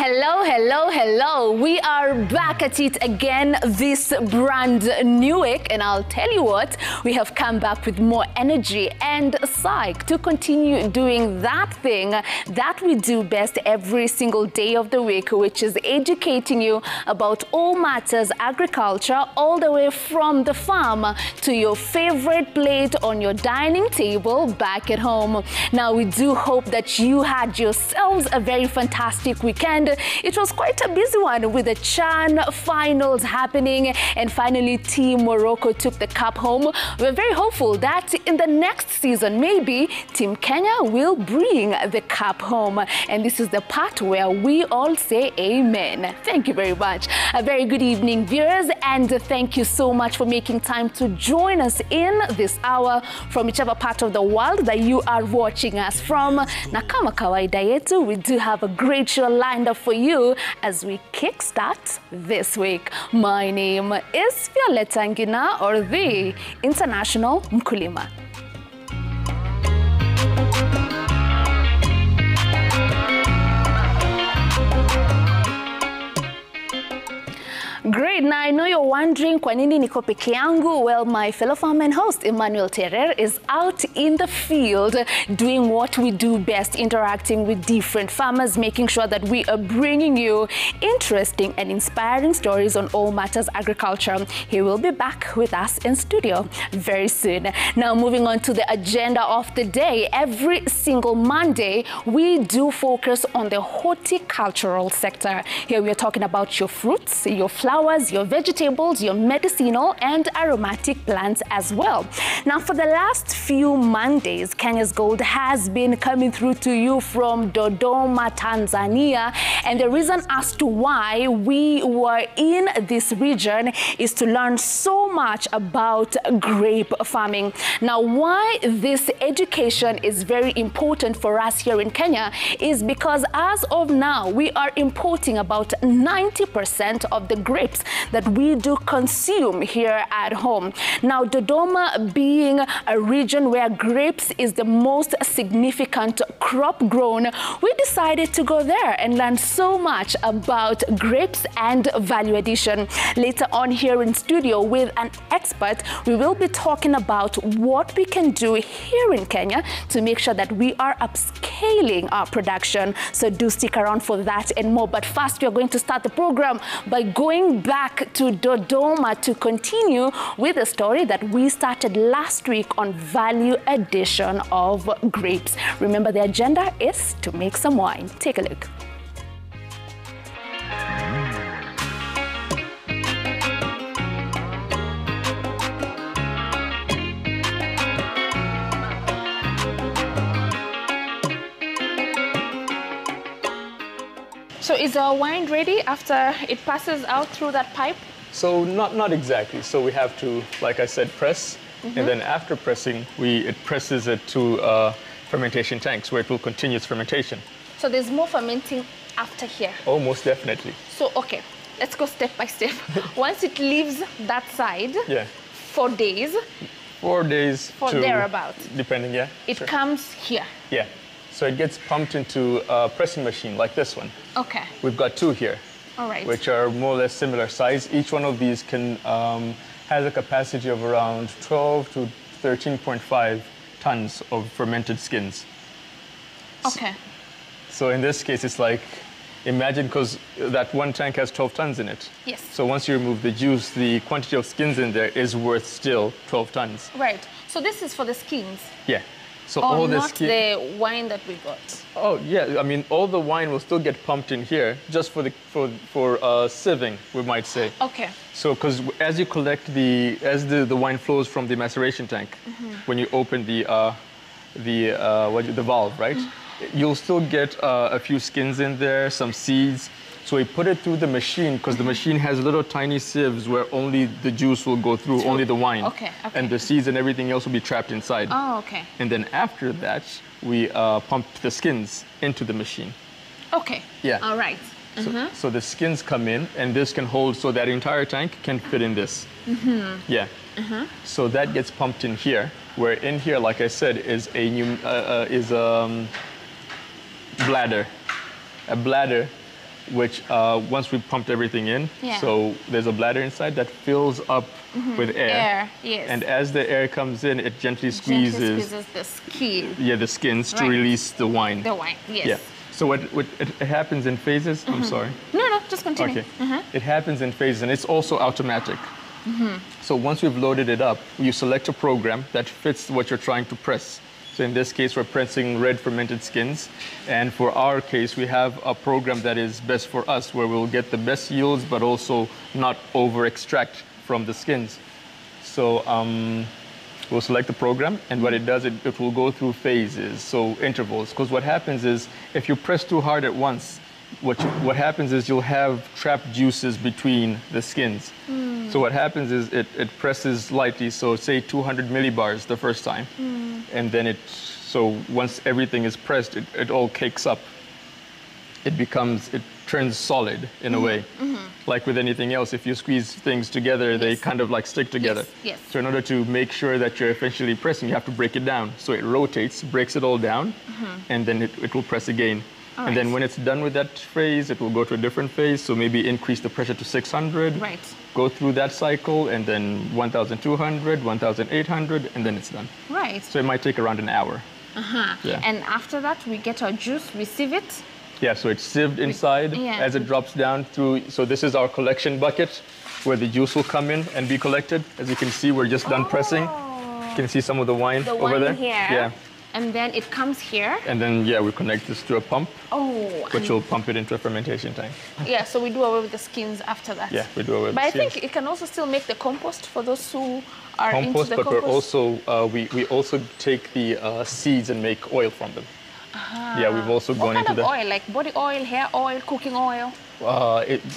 Hello, hello, hello. We are back at it again this brand new week, and I'll tell you what, we have come back with more energy and psych to continue doing that thing that we do best every single day of the week, which is educating you about all matters agriculture, all the way from the farm to your favorite plate on your dining table back at home. Now, we do hope that you had yourselves a very fantastic weekend. It was quite a busy one with the CHAN finals happening, and finally Team Morocco took the cup home. We're very hopeful that in the next season, maybe Team Kenya will bring the cup home. And this is the part where we all say amen. Thank you very much. A very good evening, viewers, and thank you so much for making time to join us in this hour from whichever part of the world that you are watching us from. Na kama kawaida yetu, we do have a great show lined up for you as we kickstart this week. My name is Violeta Ngina, or the International Mkulima. Great. Now, I know you're wondering, kwa nini niko peke yangu? Well, my fellow farmer and host, Emmanuel Terrer, is out in the field doing what we do best, interacting with different farmers, making sure that we are bringing you interesting and inspiring stories on all matters agriculture. He will be back with us in studio very soon. Now, moving on to the agenda of the day, every single Monday, we do focus on the horticultural sector. Here we are talking about your fruits, your flowers, your vegetables, your medicinal and aromatic plants as well. Now, for the last few Mondays, Kenya's Gold has been coming through to you from Dodoma, Tanzania. And the reason as to why we were in this region is to learn so much about grape farming. Now, why this education is very important for us here in Kenya is because as of now, we are importing about 90% of the grapes that we do consume here at home. Now, Dodoma being a region where grapes is the most significant crop grown, we decided to go there and learn so much about grapes and value addition. Later on here in studio with an expert, we will be talking about what we can do here in Kenya to make sure that we are upscaling our production. So do stick around for that and more. But first, we are going to start the program by going back to Dodoma to continue with a story that we started last week on value addition of grapes. Remember, the agenda is to make some wine. Take a look. So is our wine ready after it passes out through that pipe? So not exactly. So we have to, like I said, press, and then after pressing, it presses it to fermentation tanks where it will continue its fermentation. So there's more fermenting after here? Oh, most definitely. So, okay, let's go step by step. Once it leaves that side, yeah, 4 days? 4 days to thereabouts. Depending, yeah. It comes here? Yeah. So it gets pumped into a pressing machine like this one. Okay. We've got two here. All right. Which are more or less similar size. Each one of these can has a capacity of around 12 to 13.5 tons of fermented skins. Okay. So in this case, it's like, imagine, because that one tank has 12 tons in it. Yes. So once you remove the juice, the quantity of skins in there is worth still 12 tons. Right. So this is for the skins? Yeah. So or all not the wine that we got? Oh, yeah. I mean, all the wine will still get pumped in here just for sieving, we might say. Okay. So, because as you collect as the wine flows from the maceration tank, when you open the valve, right? You'll still get a few skins in there, some seeds. So we put it through the machine because the machine has little tiny sieves where only the juice will go through, only the wine. Okay, okay. And the seeds and everything else will be trapped inside. Oh, okay. And then after that, we pump the skins into the machine. Okay. Yeah. All right. So the skins come in, and this can hold, so that entire tank can fit in this. Yeah. So that gets pumped in here, where in here, like I said, is a bladder. A bladder which once we've pumped everything in, Yeah. so there's a bladder inside that fills up with air. Air, yes. And as the air comes in, it gently Gently squeezes, squeezes the skin. yeah, the skins to Right. release the wine. The wine, yes. Yeah. So what it happens in phases. I'm sorry. No, just continue. Okay. It happens in phases, and it's also automatic. So once we've loaded it up, you select a program that fits what you're trying to press. So in this case, we're pressing red fermented skins. And for our case, we have a program that is best for us, where we'll get the best yields, but also not over-extract from the skins. So we'll select the program, and what it does, it will go through phases, so intervals. Because what happens is, if you press too hard at once, what happens is you'll have trapped juices between the skins. So what happens is it presses lightly, so say 200 millibars the first time. And then so once everything is pressed, it all cakes up. It turns solid in a way. Like with anything else, if you squeeze things together, they kind of like stick together. Yes. So in order to make sure that you're efficiently pressing, you have to break it down. So it rotates, breaks it all down, and then it will press again. And then when it's done with that phase, it will go to a different phase. So maybe increase the pressure to 600, Right. go through that cycle, and then 1,200, 1,800, and then it's done. Right. So it might take around an hour. Yeah. And after that, we get our juice, we sieve it. Yeah, so it's sieved inside yeah. as it drops down through. So this is our collection bucket where the juice will come in and be collected. As you can see, we're just done pressing. You can see some of the wine The over wine there. here. Yeah. And then it comes here. And then, yeah, we connect this to a pump, Oh. which will pump it into a fermentation tank. Yeah, so we do away with the skins after that. Yeah, we do away with But the I skins. think it can also still make the compost for those who are into Compost, the but compost. we're also, we also take the seeds and make oil from them. Yeah, we've also What gone kind into of the... oil? Like body oil, hair oil, cooking oil?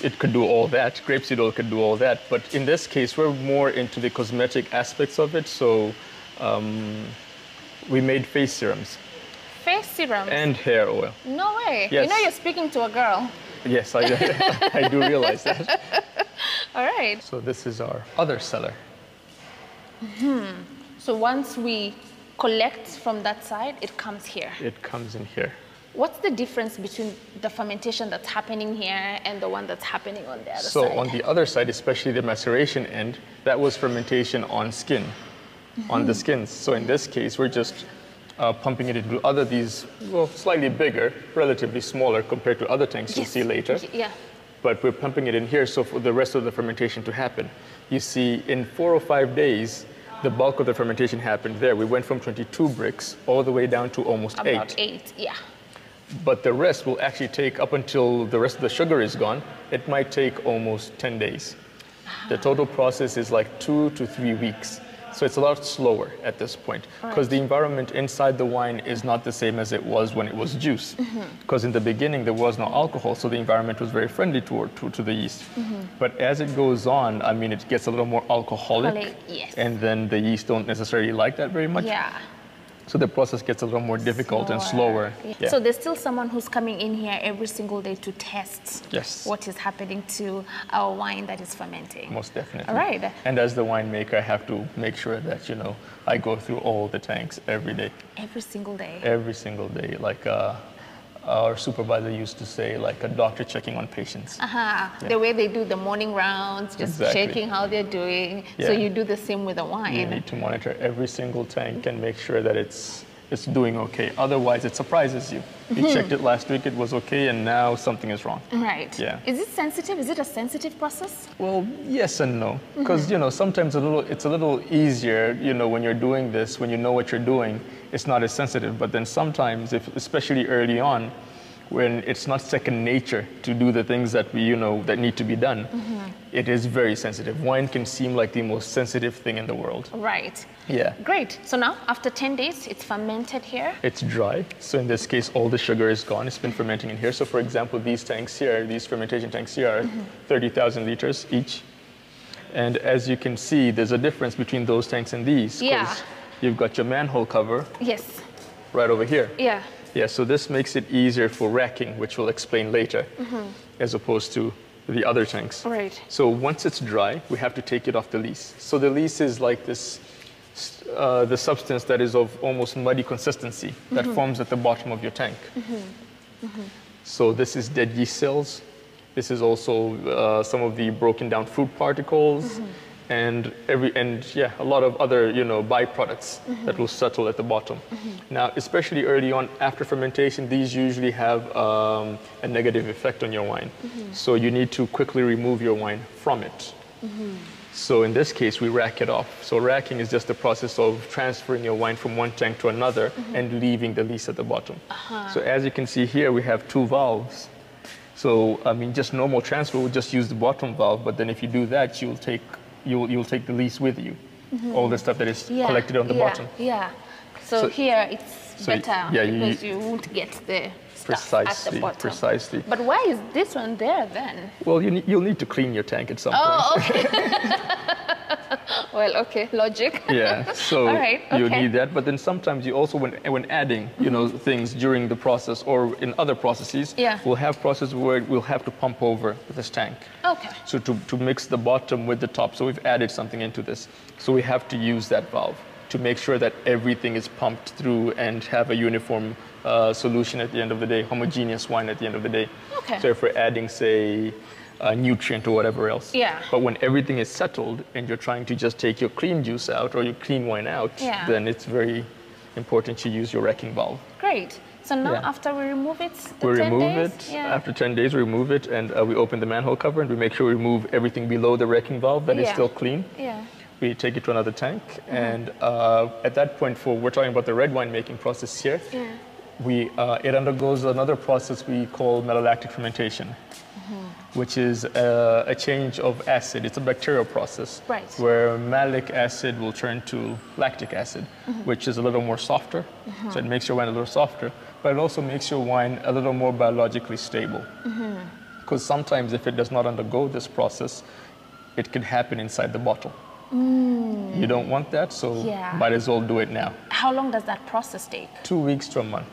It could do all that. Grapeseed oil could do all that. But in this case, we're more into the cosmetic aspects of it. So we made face serums. Face serum? And hair oil. No way. Yes. You know you're speaking to a girl. Yes, I do realize that. All right. So this is our other cellar. So once we collect from that side, it comes here. It comes in here. What's the difference between the fermentation that's happening here and the one that's happening on the other So side? on the other side, especially the maceration end, that was fermentation on skin, on the skins. So in this case, we're just pumping it into these, well, slightly bigger, relatively smaller compared to other tanks you'll see later. Yeah. But we're pumping it in here so for the rest of the fermentation to happen. You see, in 4 or 5 days, the bulk of the fermentation happened there. We went from 22 bricks all the way down to almost About 8. 8, yeah. But the rest will actually take, up until the rest of the sugar is gone, it might take almost 10 days. The total process is like 2 to 3 weeks. So it's a lot slower at this point because the environment inside the wine is not the same as it was when it was juice. Because in the beginning there was no alcohol, so the environment was very friendly to the yeast. But as it goes on, I mean, it gets a little more alcoholic, Yes. and then the yeast don't necessarily like that very much. Yeah. So the process gets a little more difficult and slower. Yeah. So there's still someone who's coming in here every single day to test Yes. what is happening to our wine that is fermenting. Most definitely. All right. And as the winemaker, I have to make sure that, I go through all the tanks every day. Every single day. Every single day. Like our supervisor used to say, like a doctor checking on patients. The way they do the morning rounds, just Exactly. checking how they're doing. So Yeah. you do the same with the wine. You need to monitor every single tank and make sure that it's doing okay. Otherwise, it surprises you. You checked it last week, it was okay, and now something is wrong. Right. Yeah. Is it sensitive? Is it a sensitive process? Well, yes and no. Because, sometimes it's a little easier, when you're doing this, when you know what you're doing, it's not as sensitive. But then sometimes, especially early on, when it's not second nature to do the things that that need to be done, it is very sensitive. Wine can seem like the most sensitive thing in the world. Right. Yeah. Great. So now, after 10 days, it's fermented here. It's dry. So in this case, all the sugar is gone. It's been fermenting in here. So for example, these tanks here, these fermentation tanks here are 30,000 liters each. And as you can see, there's a difference between those tanks and these. 'Cause Yeah. You've got your manhole cover Yes. right over here. Yeah. Yeah, so this makes it easier for racking, which we'll explain later, as opposed to the other tanks. Right. So once it's dry, we have to take it off the lees. So the lees is like this, the substance that is of almost muddy consistency that forms at the bottom of your tank. So this is dead yeast cells This is also some of the broken down fruit particles, and a lot of other byproducts that will settle at the bottom. Now, especially early on after fermentation, these usually have a negative effect on your wine. So you need to quickly remove your wine from it. So in this case, we rack it off. So racking is just the process of transferring your wine from one tank to another and leaving the lees at the bottom. So as you can see here, we have 2 valves. So I mean, just normal transfer would just use the bottom valve, but then if you do that, you'll take the lees with you, all the stuff that is collected on the bottom. Yeah. So here it's better because you won't get the stuff at the bottom. Precisely. But why is this one there then? Well, you'll need to clean your tank at some point. Oh, okay. Well, okay, logic. Yeah, so all right, okay. You need that. But then sometimes you also, when adding, things during the process or in other processes, we'll have processes where we'll have to pump over this tank. Okay. So to mix the bottom with the top. So we've added something into this. So we have to use that valve to make sure that everything is pumped through and have a uniform solution at the end of the day, homogeneous wine at the end of the day. Okay. So if we're adding, say, a nutrient or whatever else. Yeah. But when everything is settled and you're trying to just take your clean juice out or your clean wine out, then it's very important to use your racking valve. Great. So now after we remove it, After 10 days, we remove it and we open the manhole cover and we make sure we remove everything below the racking valve that is still clean. Yeah. We take it to another tank and at that point, we're talking about the red wine making process here, it undergoes another process we call malolactic fermentation. Which is a change of acid. It's a bacterial process where malic acid will turn to lactic acid, which is a little more softer. So it makes your wine a little softer, but it also makes your wine a little more biologically stable. Because sometimes if it does not undergo this process, it could happen inside the bottle. You don't want that, so might as well do it now. How long does that process take? 2 weeks to a month.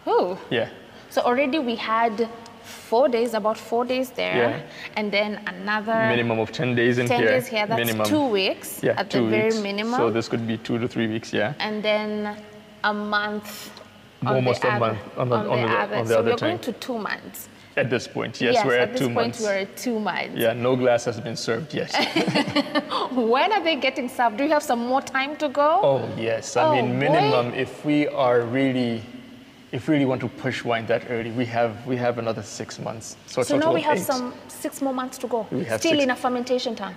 Oh. Yeah. So already we had 4 days, about 4 days there, and then another minimum of 10 days in 10 here. 10 days here, that's minimum. 2 weeks at the very minimum. So this could be 2 to 3 weeks, and then a month almost a month on the other. So we're tank. going to 2 months. At this point, yes, we're at 2 months. We're at 2 months. Yeah, no glass has been served yet. When are they getting served? Do you have some more time to go? Oh, yes. I mean, minimum, if we really want to push wine that early, we have another 6 months. So now we have some 6 more months to go. Still in a fermentation tank.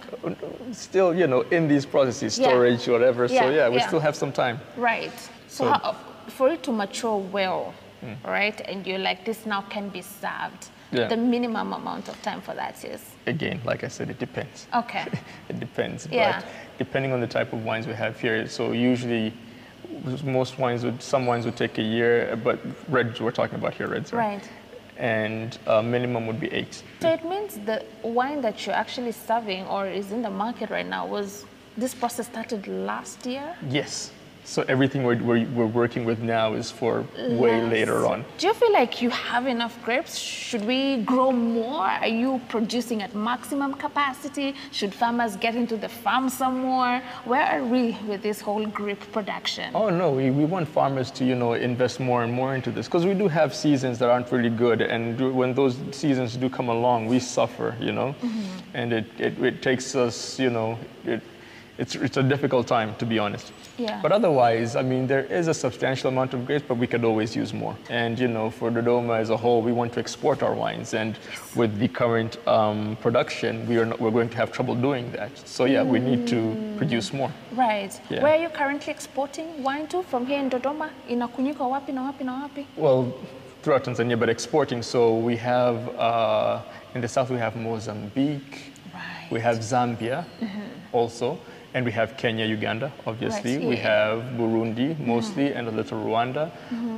Still, in these processes, storage, whatever. So we still have some time. Right. So for it to mature well, right, and you're like, this now can be served. The minimum amount of time for that is? Again, like I said, it depends. Okay. It depends. But depending on the type of wines we have here, so usually some wines would take a year, but reds, we're talking about here, reds. Right. And minimum would be 8. So it means the wine that you're actually serving or is in the market right now, this process started last year? Yes. So everything we're working with now is for way later on. Do you feel like you have enough grapes? Should we grow more? Are you producing at maximum capacity? Should farmers get into the farm some more? Where are we with this whole grape production? Oh no, we want farmers to invest more and more into this because we do have seasons that aren't really good, and when those seasons do come along, we suffer, and it takes us, it's a difficult time, to be honest. Yeah. But otherwise, I mean, there is a substantial amount of grapes, but we could always use more. And, for Dodoma as a whole, we want to export our wines. And with the current production, we're going to have trouble doing that. So, we need to produce more. Right. Yeah. Where are you currently exporting wine to from here in Dodoma? Inakunyika wapi na wapi na wapi? Well, throughout Tanzania, but exporting. So we have, in the south, we have Mozambique. Right. We have Zambia also. And we have Kenya, Uganda, obviously. Right, We have Burundi, mostly, and a little Rwanda.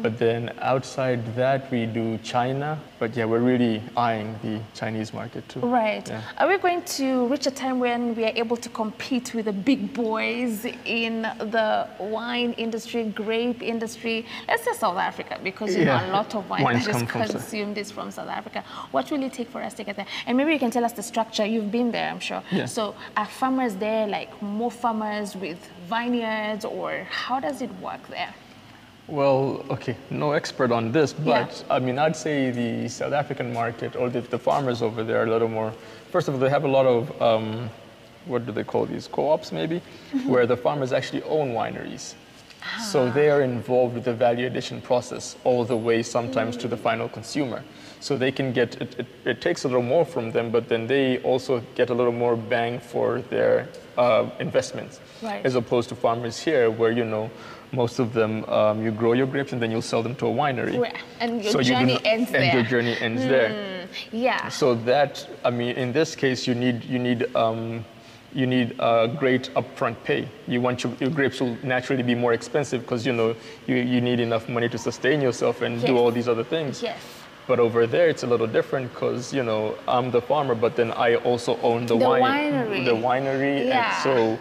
But then outside that, we do China. But we're really eyeing the Chinese market too. Right. Yeah. Are we going to reach a time when we are able to compete with the big boys in the wine industry, grape industry? Let's say South Africa, because a lot of wine that is consumed is from South Africa. What will it take for us to get there? And maybe you can tell us the structure. You've been there, I'm sure. Yeah. So are farmers there, like more farmers with vineyards, or how does it work there? Well, okay, no expert on this, but I mean, I'd say the South African market or the farmers over there are a little more, first of all, they have a lot of, what do they call these, co-ops maybe, where the farmers actually own wineries. So they are involved with the value addition process all the way sometimes to the final consumer. So they can get, it takes a little more from them, but then they also get a little more bang for their investments. Right. As opposed to farmers here where, you know, most of them, you grow your grapes and then you'll sell them to a winery. Right. And your journey ends there. And your journey ends there. Yeah. So that, I mean, in this case, you need great upfront pay. You want your grapes will naturally be more expensive because, you know, you need enough money to sustain yourself and do all these other things. Yes. But over there, it's a little different because, you know, I'm the farmer, but then I also own the winery. The winery. Yeah. And so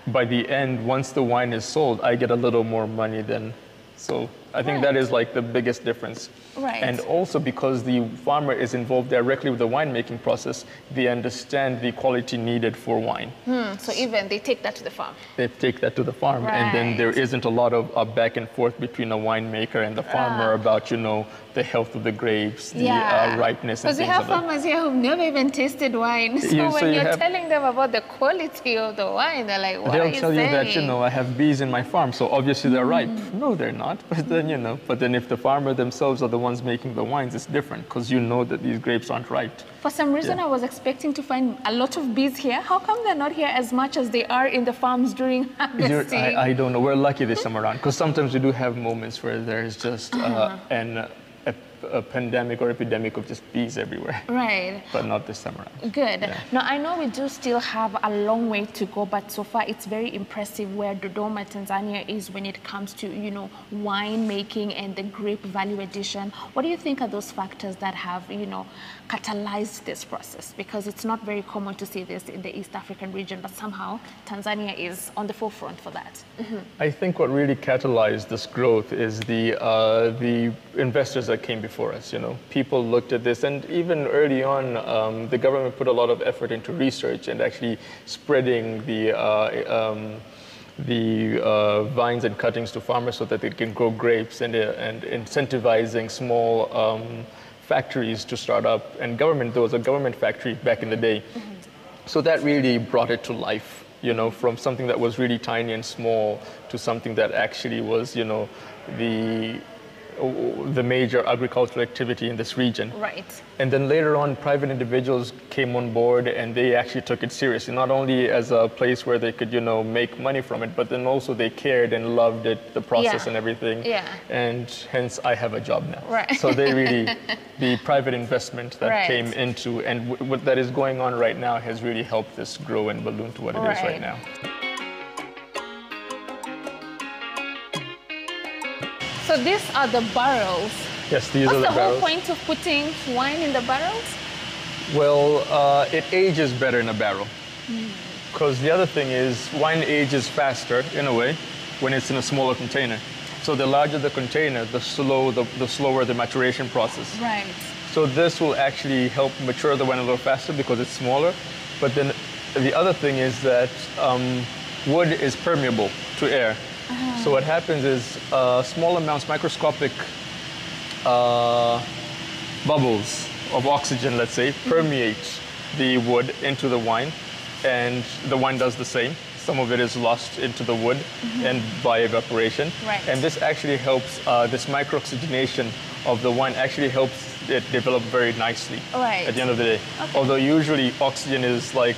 by the end, once the wine is sold, I get a little more money than, so I think that is like the biggest difference. Right. And also because the farmer is involved directly with the winemaking process, they understand the quality needed for wine. So even they take that to the farm. They take that to the farm, and then there isn't a lot of back and forth between a winemaker and the farmer about, you know, the health of the grapes, the ripeness and things like that. Because we have farmers here who've never even tasted wine. So when you're telling them about the quality of the wine, they're like, what are you saying? They'll tell you that, you know, I have bees in my farm, so obviously they're ripe. No, they're not. But then, you know, but then if the farmer themselves are the ones making the wines, it's different because you know that these grapes aren't ripe. For some reason, I was expecting to find a lot of bees here. How come they're not here as much as they are in the farms during harvesting? I don't know. We're lucky this time around because sometimes we do have moments where there's just a pandemic or epidemic of just bees everywhere. Right. But not this time around. Good. Yeah. Now, I know we do still have a long way to go, but so far it's very impressive where Dodoma, Tanzania is when it comes to, you know, wine making and the grape value addition. What do you think are those factors that have, you know, catalyzed this process? Because it's not very common to see this in the East African region, but somehow Tanzania is on the forefront for that. I think what really catalyzed this growth is the investors that came before us. You know, people looked at this, and even early on, the government put a lot of effort into research and actually spreading the vines and cuttings to farmers so that they can grow grapes, and incentivizing small factories to start up. And there was a government factory back in the day. So that really brought it to life, you know, from something that was really tiny and small to something that actually was, you know, the major agricultural activity in this region. Right. And then later on, private individuals came on board and they actually took it seriously, not only as a place where they could, you know, make money from it, but then also they cared and loved it, the process and everything. Yeah. And hence I have a job now. Right. So they really, the private investment that came into, and what that is going on right now has really helped this grow and balloon to what it is right now. So these are the barrels. Yes, these are the barrels. What's the whole point of putting wine in the barrels? Well, it ages better in a barrel. Because the other thing is, wine ages faster, in a way, when it's in a smaller container. So the larger the container, the slower the maturation process. Right. So this will actually help mature the wine a little faster because it's smaller. But then the other thing is that wood is permeable to air. So what happens is small amounts, microscopic bubbles of oxygen, let's say, permeate the wood into the wine, and the wine does the same. Some of it is lost into the wood and by evaporation. Right. And this actually helps, this micro-oxygenation of the wine actually helps it develop very nicely at the end of the day. Okay. Although usually oxygen is like,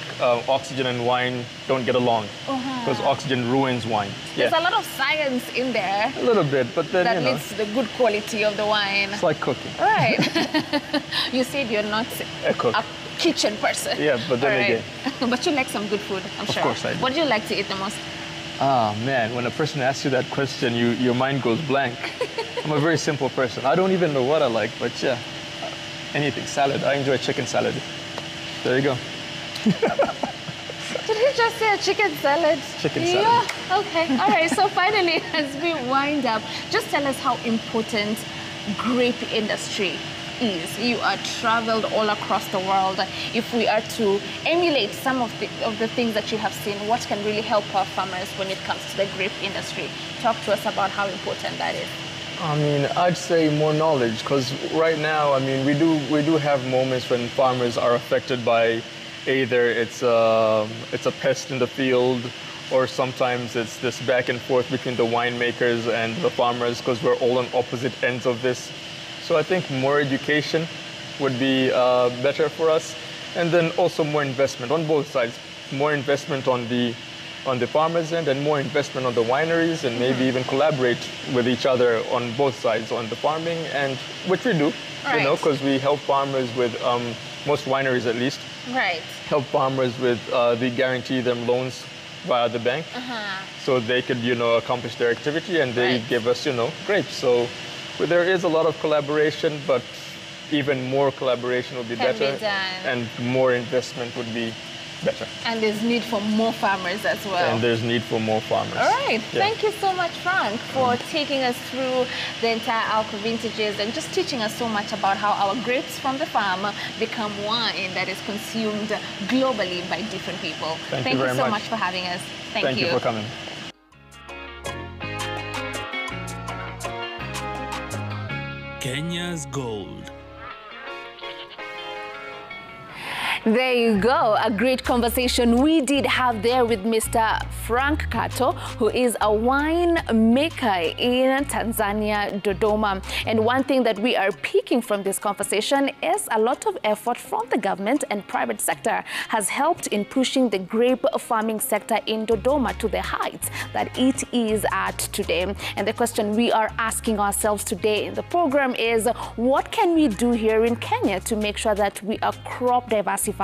oxygen and wine don't get along because oxygen ruins wine. There's a lot of science in there. A little bit, but then, that leads to the good quality of the wine. It's like cooking. Right. You said you're not a kitchen person. Yeah, but then again. But you like some good food, I'm sure. Of course I do. What do you like to eat the most? Ah, man, when a person asks you that question, your mind goes blank. I'm a very simple person. I don't even know what I like, but yeah, anything. Salad. I enjoy chicken salad. There you go. Did he just say a chicken salad? Chicken salad. Yeah, okay. All right, so finally, as we wind up, just tell us how important grape industry is. You are traveled all across the world. If we are to emulate some of the things that you have seen, what can really help our farmers when it comes to the grape industry? Talk to us about how important that is. I mean, I'd say more knowledge, because right now, I mean, we do have moments when farmers are affected by either it's a pest in the field, or sometimes it's this back and forth between the winemakers and the farmers, because we're all on opposite ends of this. So I think more education would be better for us, and then also more investment on both sides, more investment on the farmers' end and more investment on the wineries, and maybe even collaborate with each other on both sides, on the farming, and which we do, right. You know, because we help farmers with, most wineries at least, right. help farmers with, we guarantee them loans via the bank, so they could, you know, accomplish their activity, and they right. give us, you know, grapes. So there is a lot of collaboration, but even more collaboration would be better, and more investment would be better. And there's need for more farmers as well. And there's need for more farmers. All right. Yeah. Thank you so much, Frank, for taking us through the entire Alco vintages and just teaching us so much about how our grapes from the farm become wine that is consumed globally by different people. Thank you very so much for having us. Thank you for coming. Kenya's Gold. There you go, a great conversation we did have there with Mr. Frank Kato, who is a wine maker in Tanzania, Dodoma. And one thing that we are picking from this conversation is a lot of effort from the government and private sector has helped in pushing the grape farming sector in Dodoma to the heights that it is at today. And the question we are asking ourselves today in the program is, what can we do here in Kenya to make sure that we are crop diversifying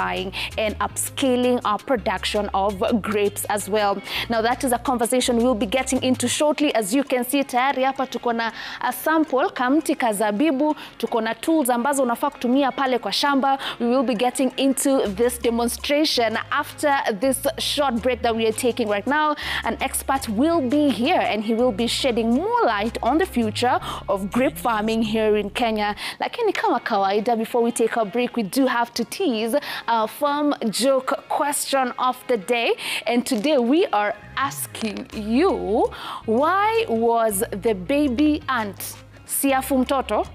and upscaling our production of grapes as well? Now that is a conversation we'll be getting into shortly. As you can see, tayari hapa tuko na a sample kamti kazabibu, tuko na tools ambazo unafaa kutumia pale kwa shamba. We will be getting into this demonstration after this short break that we are taking right now. An expert will be here and he will be shedding more light on the future of grape farming here in Kenya. Lakini kama kawaida, before we take our break, we do have to tease our farm joke question of the day. And today we are asking you, why was the baby ant siafu mtoto,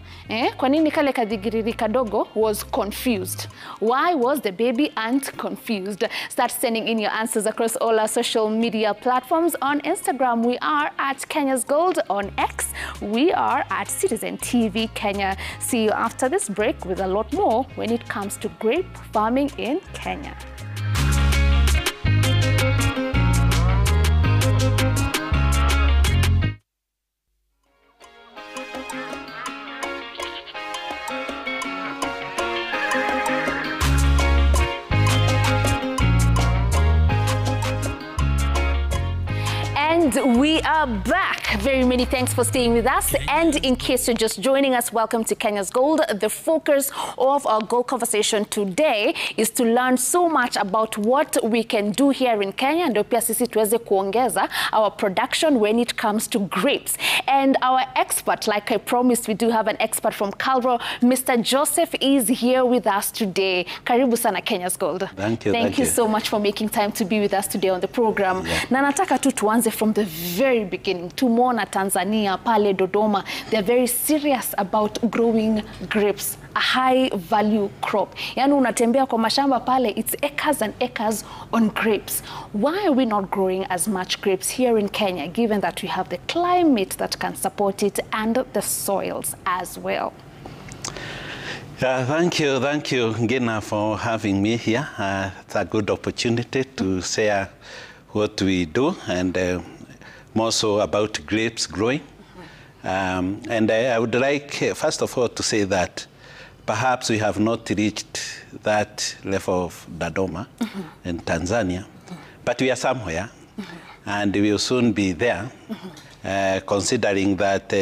kwa nini kale kadigiriri kadogo was confused? Why was the baby ant confused? Start sending in your answers across all our social media platforms. On Instagram, we are at Kenya's Gold. On X, we are at Citizen TV Kenya. See you after this break with a lot more when it comes to grape farming in Kenya. And we are back. Very many thanks for staying with us. And in case you're just joining us, welcome to Kenya's Gold. The focus of our gold conversation today is to learn so much about what we can do here in Kenya, ndio pia sisi tuweze kuongeza our production when it comes to grapes. And our expert, like I promised, we do have an expert from Calro. Mr. Joseph is here with us today. Karibu sana Kenya's Gold. Thank you. Thank you so much for making time to be with us today on the program. Yeah. Na nataka tu tuanze from the very beginning. Tumeona Tanzania pale Dodoma, they're very serious about growing grapes, a high value crop. Yani unatembea kwa mashamba pale, it's acres and acres on grapes. Why are we not growing as much grapes here in Kenya, given that we have the climate that can support it and the soils as well? Thank you, Gina, for having me here. It's a good opportunity to share what we do and more so about grapes growing. And I would like, first of all, to say that perhaps we have not reached that level of Dodoma in Tanzania, but we are somewhere, and we will soon be there, considering that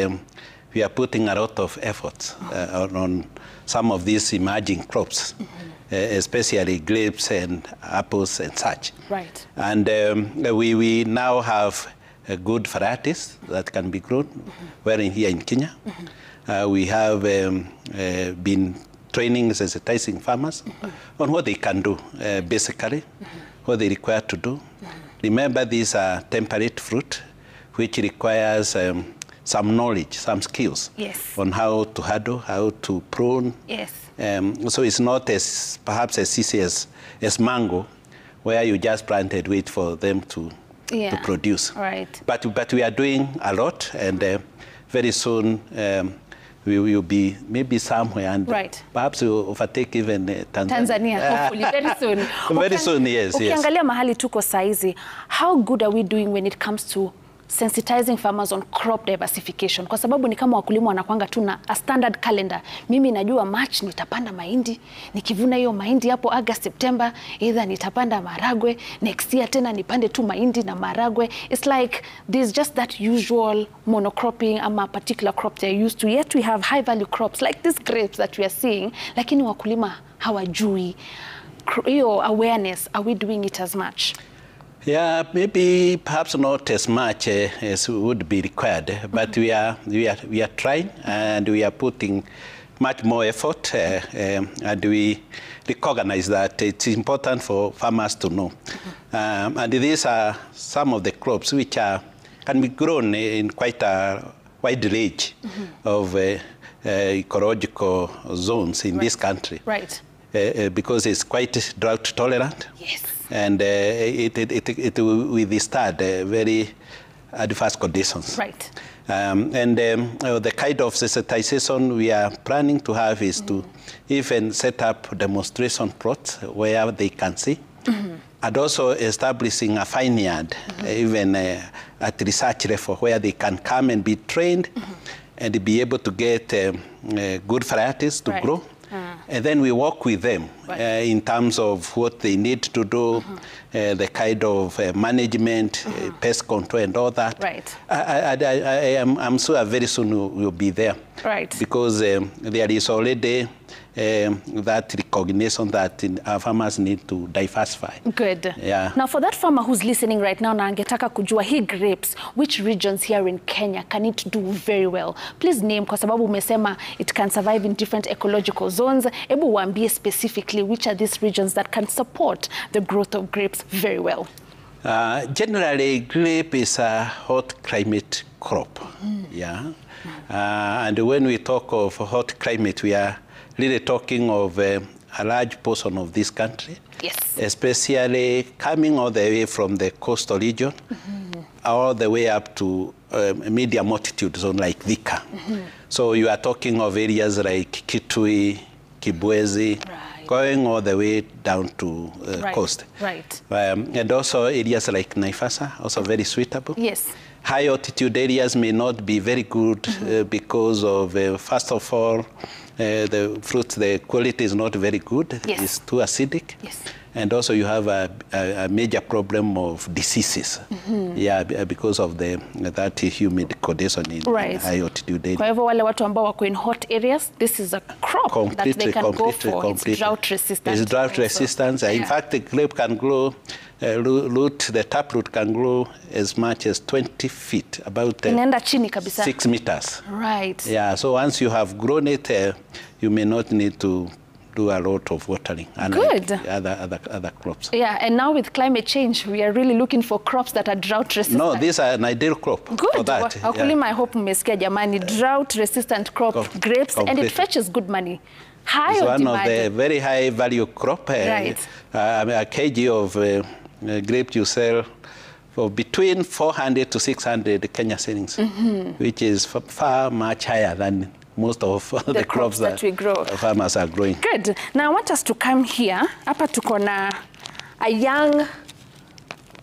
we are putting a lot of efforts on some of these emerging crops, especially grapes and apples and such. Right. And we now have good varieties that can be grown here in Kenya. we have been training, sensitizing farmers on what they can do, basically, what they require to do. Remember, these are temperate fruit, which requires some knowledge, some skills on how to handle, how to prune. So it's not as perhaps as easy as mango, where you just plant and wait for them to produce. But we are doing a lot, and very soon we will be maybe somewhere, and perhaps we will overtake even Tanzania, hopefully, very soon. Very soon, yes. Ukiangalia mahali tuko saizi, how good are we doing when it comes to sensitizing farmers on crop diversification? Kwa sababu ni kama wakulima wanakuanga tu na a standard calendar. Mimi najua March nitapanda mahindi, nikivuna hiyo mahindi hapo August, September, either nitapanda maragwe, next year tena nipande tu mahindi na maragwe. It's like there's just that usual monocropping ama particular crop they're used to. Yet we have high value crops like these grapes that we are seeing, lakini wakulima hawajui. Hiyo awareness, are we doing it as much? Yeah, maybe perhaps not as much as would be required, but we are trying, and we are putting much more effort, and we recognize that it's important for farmers to know. And these are some of the crops which can be grown in quite a wide range of ecological zones in this country. Because it's quite drought tolerant. And it will withstand very adverse conditions. And the kind of sensitization we are planning to have is to even set up demonstration plots where they can see, and also establishing a vineyard, even at research level, where they can come and be trained and be able to get good varieties to grow. And then we work with them in terms of what they need to do, the kind of management, pest control and all that. I'm sure very soon we'll be there. Because there is already that recognition that our farmers need to diversify. Good. Now for that farmer who's listening right now na angetaka kujua hii grapes, which regions here in Kenya can it do very well? Please name, kwa sababu umesema it can survive in different ecological zones. Ebu waambie specifically which are these regions that can support the growth of grapes very well. Generally, grape is a hot climate crop. And when we talk of hot climate, we are really talking of a large portion of this country, especially coming all the way from the coastal region, all the way up to medium altitude zone like Thika. So you are talking of areas like Kitui, Kibwezi, going all the way down to coast. And also areas like Naivasha, also very suitable. High altitude areas may not be very good because of, first of all, the fruit, the quality is not very good. It's too acidic. And also you have a major problem of diseases. Because of that humid condition in high altitude areas. Kwa hivyo wale watu ambao wako in hot areas, this is a crop that they can go for. It's drought resistant. It's drought resistant. In fact, the grape can grow, the taproot can grow as much as 20 feet, about 6 meters. So once you have grown it, you may not need to do a lot of watering, unlike other crops. And now with climate change, we are really looking for crops that are drought resistant. No, these are an ideal crop for that. Wakulima, I hope mmesikia jamani, drought resistant crop, grapes, and it fetches good money. It's one of the very high value crop. A kg of grape you sell for between 400 to 600 Kenya shillings, which is far much higher than most of the crops that we grow. Farmers are growing. Good. Now I want us to come here. Hapa tuko na a young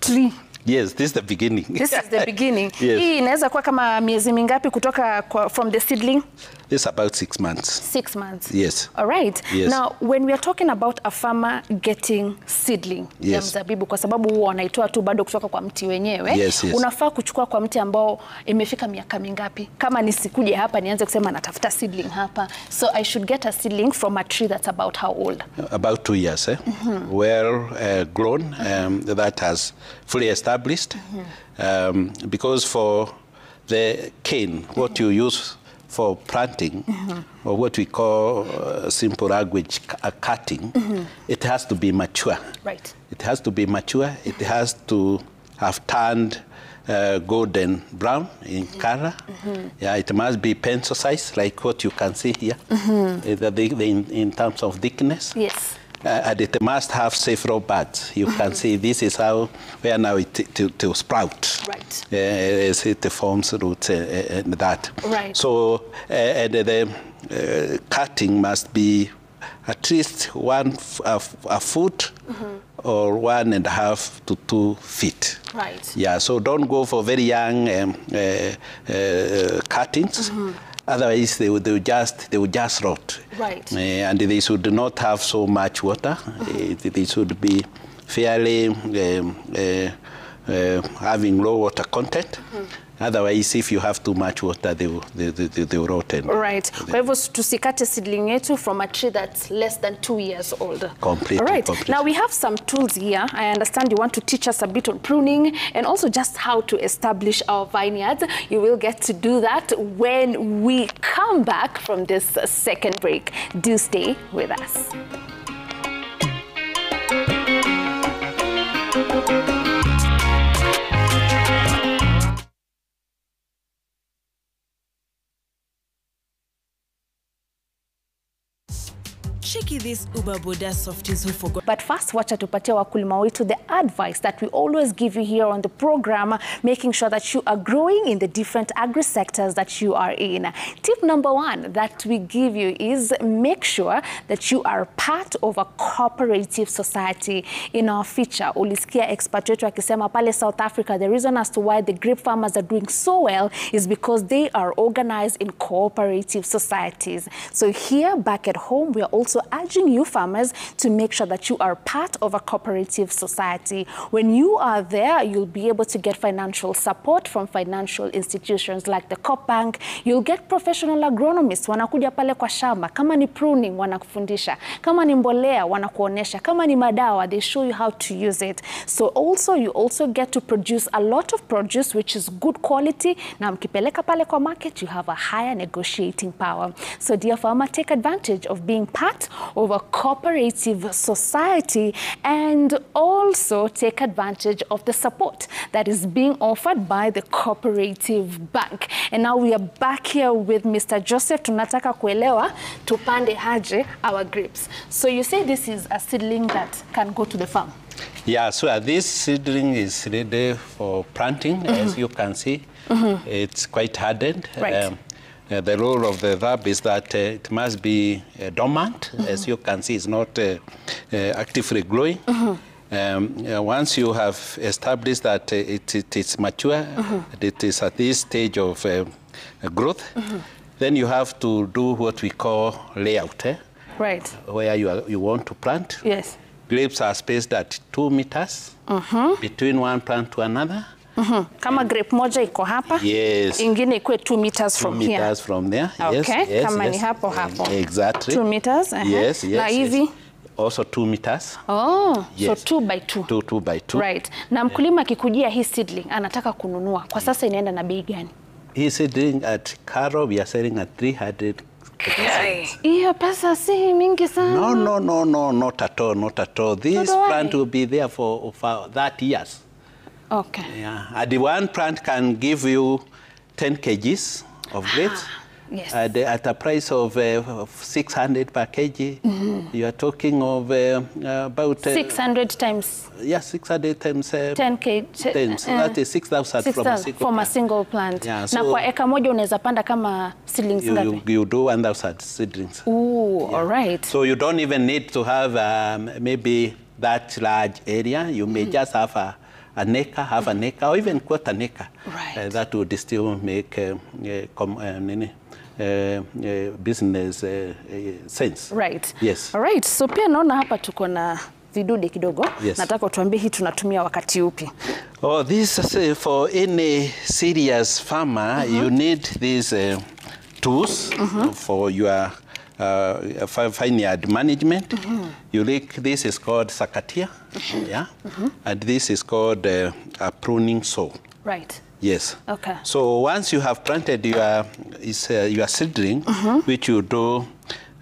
tree. Yes, this is the beginning. This is the beginning. Hii inaweza kuwa kama miezi mingapi kutoka from the seedling? It's about 6 months. 6 months. Yes. All right. Now, when we are talking about a farmer getting seedling ya mzabibu, kwa sababu huwa wanaitoa tu bado kutoka kwa mti wenyewe, unafaa kuchukua kwa mti ambao imefika miaka mingapi? Kama nisikuje hapa nianze kusema natafuta seedling hapa. So I should get a seedling from a tree that's about how old? About 2 years. Well grown, that has fully established. Because for the cane, what you use for planting, or what we call simple language cutting, it has to be mature. Right. It has to be mature. It has to have turned golden brown in color. Yeah, it must be pencil size, like what you can see here, in terms of thickness. Yes. And it must have several buds. You can see this is how, where now it to sprout. Right. As it forms roots and that. Right. So, and the cutting must be at least a foot or 1.5 to 2 feet. Right. Yeah, so don't go for very young cuttings. Otherwise, they will just rot. Right. And they should not have so much water. They should be fairly having low water content. Otherwise, if you have too much water, they will rot. Right. Kwa hivyo tusikate seedling yetu from a tree that's less than 2 years old. Completely. All right. Completely. Now we have some tools here. I understand you want to teach us a bit on pruning and also just how to establish our vineyards. You will get to do that when we come back from this second break. Do stay with us. Checky these Uber Boda softies who forgot. But first, wacha tupatie wakulima wetu the advice that we always give you here on the program, making sure that you are growing in the different agri sectors that you are in. Tip number 1 that we give you is make sure that you are part of a cooperative society. In our feature, ulisikia expert wetu akisema pale South Africa, the reason as to why the grape farmers are doing so well is because they are organized in cooperative societies. So here back at home, we are also urging you farmers to make sure that you are part of a cooperative society. When you are there, you'll be able to get financial support from financial institutions like the Coop Bank. You'll get professional agronomists, wanakuja pale kwa shamba. Kama ni pruning, wanakufundisha. Kama ni mbolea, wanakuonesha. Kama ni madawa, they show you how to use it. So also, you also get to produce a lot of produce, which is good quality. Na mkipeleka pale kwa market, you have a higher negotiating power. So dear farmer, take advantage of being part of a cooperative society and also take advantage of the support that is being offered by the cooperative bank. And now we are back here with Mr. Joseph. Tunataka kuelewa tupande haje our grapes. So you say this is a seedling that can go to the farm? Yeah, so this seedling is ready for planting. As you can see, it's quite hardened. Right. The role of the herb is that it must be dormant. As you can see, it's not actively growing. Once you have established that it is mature, it is at this stage of growth, then you have to do what we call layout, Right. where you want to plant. Yes. Grapes are spaced at 2 meters between one plant to another. Kama grape moja iko hapa, yes. Ingine ikue 2 meters from 2 meters here. from there. Okay, yes, kama yes. ni hapo hapo. Exactly. 2 meters. Yes, yes. Na hivi? Yes. Also 2 meters. Oh, yes. So 2 by 2. 2 by 2. Right. Na mkulima akikujia hii seedling anataka kununua. Kwa sasa inaenda na bei gani? Hii seedling at Karo we are selling at 300. Hiyo pesa si mingi sana. No, not at all, not at all. This plant will be there for 30 years. Okay. Yeah. And the one plant can give you 10 kgs of grapes. Yes. At a price of 600 per kg, you are talking of about 600 times. Yeah, 600 times 10 kg. that is 6,000 from a single plant. Yeah, so na kwa eka moja unaweza panda kama seedlings ngapi? You do 1,000 seedlings. Ooh, yeah. All right. So you don't even need to have maybe that large area. You may just have an acre, half an acre, or even quarter an acre. Right. That would still make business sense. Right. Yes. All right. So pia naona hapa tuko na vidude kidogo. Yes. Nataka tuambie hii tunatumia wakati upi? Oh, this is for any serious farmer. You need these tools for your vineyard management. This is called sakatia, yeah, and this is called a pruning saw. Right. Yes. Okay. So once you have planted your seedling, which you do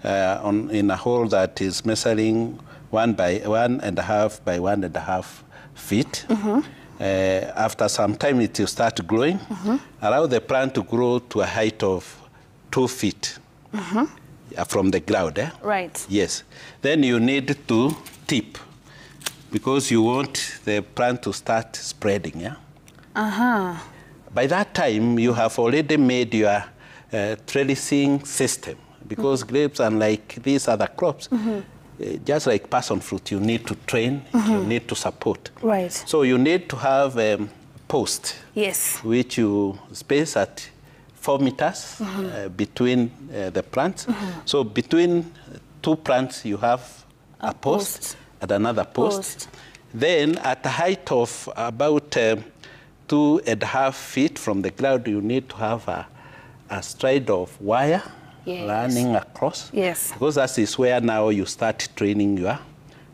in a hole that is measuring 1 by 1.5 by 1.5 feet. After some time, it will start growing. Allow the plant to grow to a height of 2 feet from the ground. Right. Yes. Then you need to tip, because you want the plant to start spreading. By that time, you have already made your trellising system, because grapes, unlike these other crops, just like passion fruit, you need to train, you need to support. Right. So you need to have a post, Yes. which you space at 4 meters between the plants. So between 2 plants, you have a post and another post. Then at a height of about 2.5 feet from the ground, you need to have a stride of wire running across. Yes. Because that is where now you start training your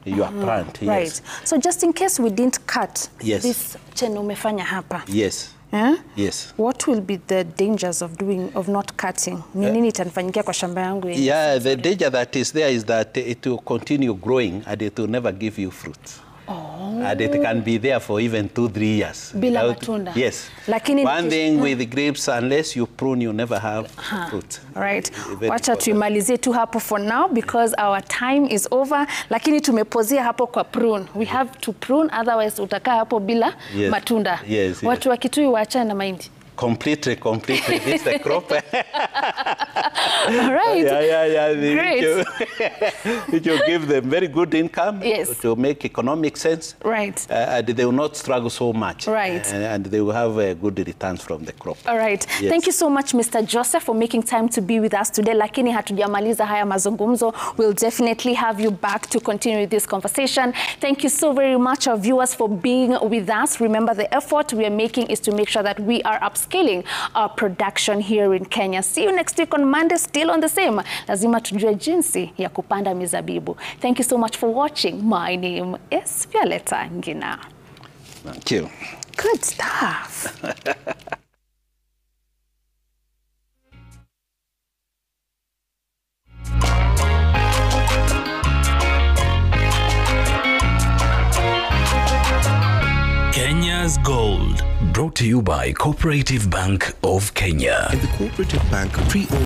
plant. Yes. Right. So just in case we didn't cut this chenye umefanya hapa. Yes. Yes. What will be the dangers of not cutting? Ni nini itanifanyikia kwa shamba yangu? Yeah, the danger that is there is that it will continue growing and it will never give you fruit. And it can be there for even 2-3 years. Bila matunda. Yes. Lakini one thing with the grapes, unless you prune, you never have fruit. Right. Wacha tuimalizie tu hapo for now, because our time is over. Lakini tumepozea hapo kwa prune. We have to prune, otherwise utakaa hapo bila matunda. Yes. Watu wa Kitui waachane na mahindi. Completely. This is the crop. All right. Great. Which will give them very good income. Yes. To make economic sense. Right. And they will not struggle so much. Right. And they will have good returns from the crop. All right. Yes. Thank you so much, Mr. Joseph, for making time to be with us today. Lakini hatujamaliza haya mazungumzo. We'll definitely have you back to continue with this conversation. Thank you so very much, our viewers, for being with us. Remember, the effort we are making is to make sure that we are upscaling our production here in Kenya. See you next week on Monday, still on the same. Lazima tujue jinsi ya kupanda mizabibu. Thank you so much for watching. My name is Violeta Ngina. Thank you. Good stuff. Kenya's Gold. Brought to you by Cooperative Bank of Kenya. And the Cooperative Bank pre-owned